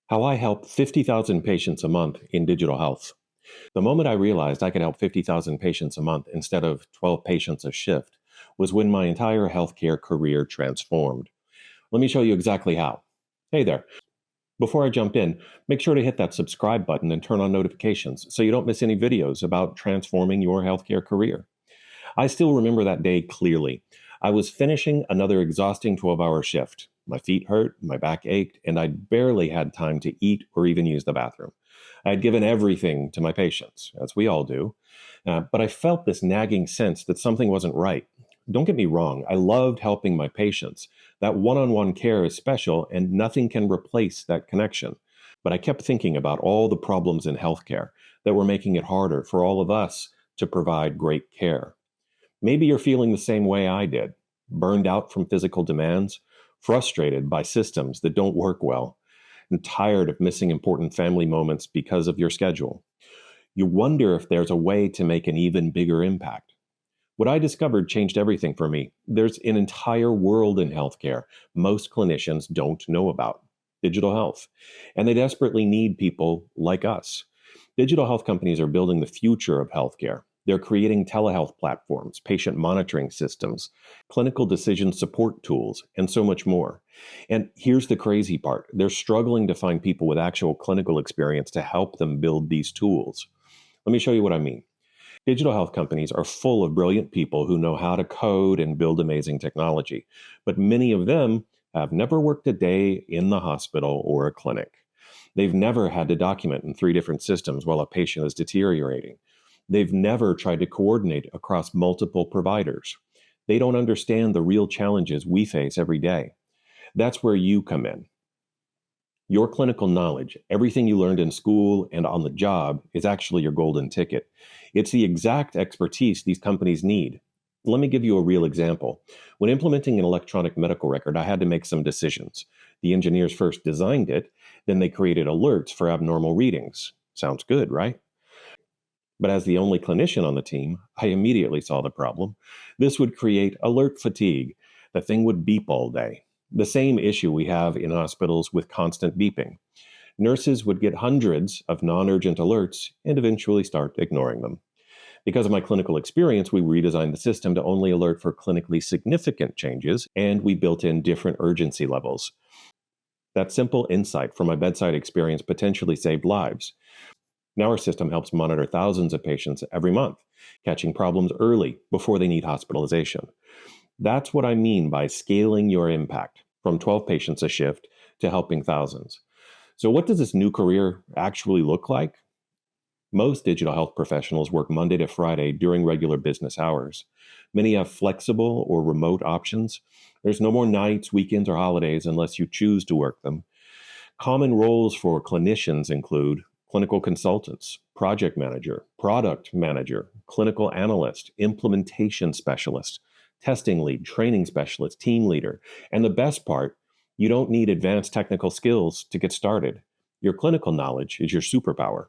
How I help 50,000 patients a month in digital health. The moment I realized I could help 50,000 patients a month instead of 12 patients a shift was when my entire healthcare career transformed. Let me show you exactly how. Hey there. Before I jump in, make sure to hit that subscribe button and turn on notifications so you don't miss any videos about transforming your healthcare career. I still remember that day clearly. I was finishing another exhausting 12-hour shift. My feet hurt, my back ached, and I barely had time to eat or even use the bathroom. I had given everything to my patients, as we all do, but I felt this nagging sense that something wasn't right. Don't get me wrong, I loved helping my patients. That one on one care is special, and nothing can replace that connection. But I kept thinking about all the problems in healthcare that were making it harder for all of us to provide great care. Maybe you're feeling the same way I did, burned out from physical demands, frustrated by systems that don't work well, and tired of missing important family moments because of your schedule. You wonder if there's a way to make an even bigger impact. What I discovered changed everything for me. There's an entire world in healthcare most clinicians don't know about: digital health. And they desperately need people like us. Digital health companies are building the future of healthcare. They're creating telehealth platforms, patient monitoring systems, clinical decision support tools, and so much more. And here's the crazy part: they're struggling to find people with actual clinical experience to help them build these tools. Let me show you what I mean. Digital health companies are full of brilliant people who know how to code and build amazing technology, but many of them have never worked a day in the hospital or a clinic. They've never had to document in three different systems while a patient is deteriorating. They've never tried to coordinate across multiple providers. They don't understand the real challenges we face every day. That's where you come in. Your clinical knowledge, everything you learned in school and on the job, is actually your golden ticket. It's the exact expertise these companies need. Let me give you a real example. When implementing an electronic medical record, I had to make some decisions. The engineers first designed it, then they created alerts for abnormal readings. Sounds good, right? But as the only clinician on the team, I immediately saw the problem. This would create alert fatigue. The thing would beep all day. The same issue we have in hospitals with constant beeping. Nurses would get hundreds of non-urgent alerts and eventually start ignoring them. Because of my clinical experience, we redesigned the system to only alert for clinically significant changes, and we built in different urgency levels. That simple insight from my bedside experience potentially saved lives. Now our system helps monitor thousands of patients every month, catching problems early before they need hospitalization. That's what I mean by scaling your impact from 12 patients a shift to helping thousands. So what does this new career actually look like? Most digital health professionals work Monday to Friday during regular business hours. Many have flexible or remote options. There's no more nights, weekends, or holidays unless you choose to work them. Common roles for clinicians include clinical consultants, project manager, product manager, clinical analyst, implementation specialist, testing lead, training specialist, team leader. And the best part, you don't need advanced technical skills to get started. Your clinical knowledge is your superpower.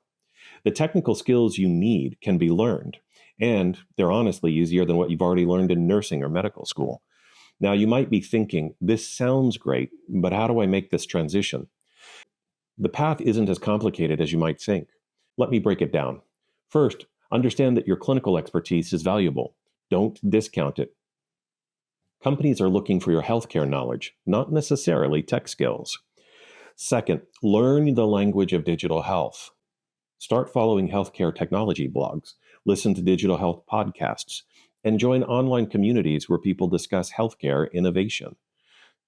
The technical skills you need can be learned, and they're honestly easier than what you've already learned in nursing or medical school. Now, you might be thinking, this sounds great, but how do I make this transition? The path isn't as complicated as you might think. Let me break it down. First, understand that your clinical expertise is valuable. Don't discount it. Companies are looking for your healthcare knowledge, not necessarily tech skills. Second, learn the language of digital health. Start following healthcare technology blogs, listen to digital health podcasts, and join online communities where people discuss healthcare innovation.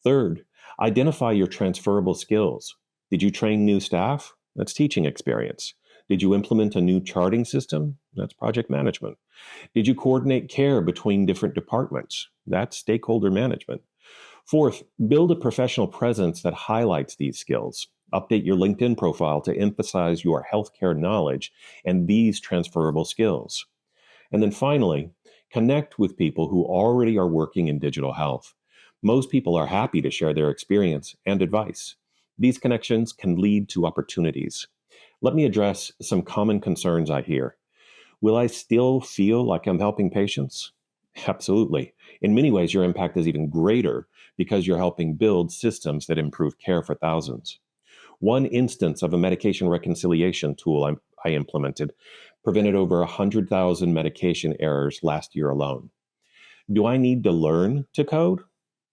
Third, identify your transferable skills. Did you train new staff? That's teaching experience. Did you implement a new charting system? That's project management. Did you coordinate care between different departments? That's stakeholder management. Fourth, build a professional presence that highlights these skills. Update your LinkedIn profile to emphasize your healthcare knowledge and these transferable skills. And then finally, connect with people who already are working in digital health. Most people are happy to share their experience and advice. These connections can lead to opportunities. Let me address some common concerns I hear. Will I still feel like I'm helping patients? Absolutely. In many ways, your impact is even greater because you're helping build systems that improve care for thousands. One instance of a medication reconciliation tool I implemented prevented over 100,000 medication errors last year alone. Do I need to learn to code?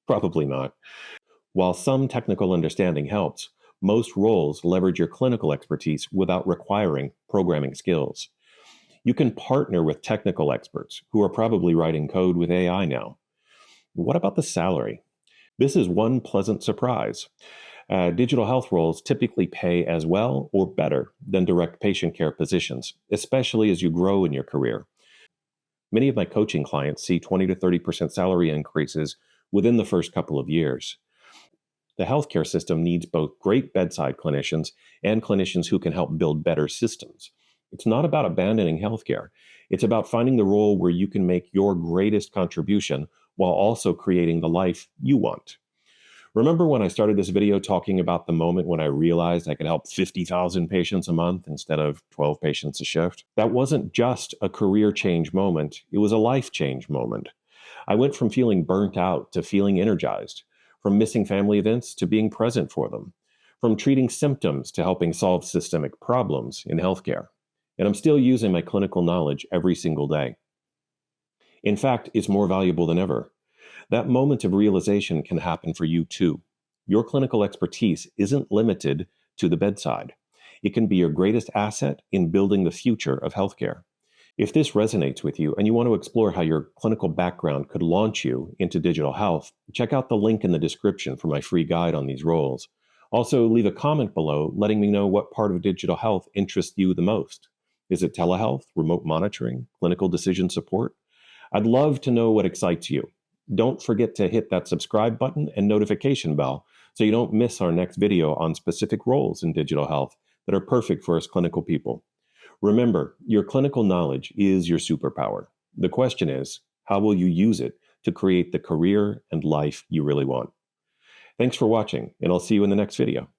Probably not. While some technical understanding helps, most roles leverage your clinical expertise without requiring programming skills. You can partner with technical experts who are probably writing code with AI now. What about the salary? This is one pleasant surprise. Digital health roles typically pay as well or better than direct patient care positions, especially as you grow in your career. Many of my coaching clients see 20 to 30% salary increases within the first couple of years. The healthcare system needs both great bedside clinicians and clinicians who can help build better systems. It's not about abandoning healthcare. It's about finding the role where you can make your greatest contribution while also creating the life you want. Remember when I started this video talking about the moment when I realized I could help 50,000 patients a month instead of 12 patients a shift? That wasn't just a career change moment, it was a life change moment. I went from feeling burnt out to feeling energized, from missing family events to being present for them, from treating symptoms to helping solve systemic problems in healthcare. And I'm still using my clinical knowledge every single day. In fact, it's more valuable than ever. That moment of realization can happen for you too. Your clinical expertise isn't limited to the bedside. It can be your greatest asset in building the future of healthcare. If this resonates with you and you want to explore how your clinical background could launch you into digital health, check out the link in the description for my free guide on these roles. Also, leave a comment below letting me know what part of digital health interests you the most. Is it telehealth, remote monitoring, clinical decision support? I'd love to know what excites you. Don't forget to hit that subscribe button and notification bell so you don't miss our next video on specific roles in digital health that are perfect for us clinical people. Remember, your clinical knowledge is your superpower. The question is, how will you use it to create the career and life you really want? Thanks for watching, and I'll see you in the next video.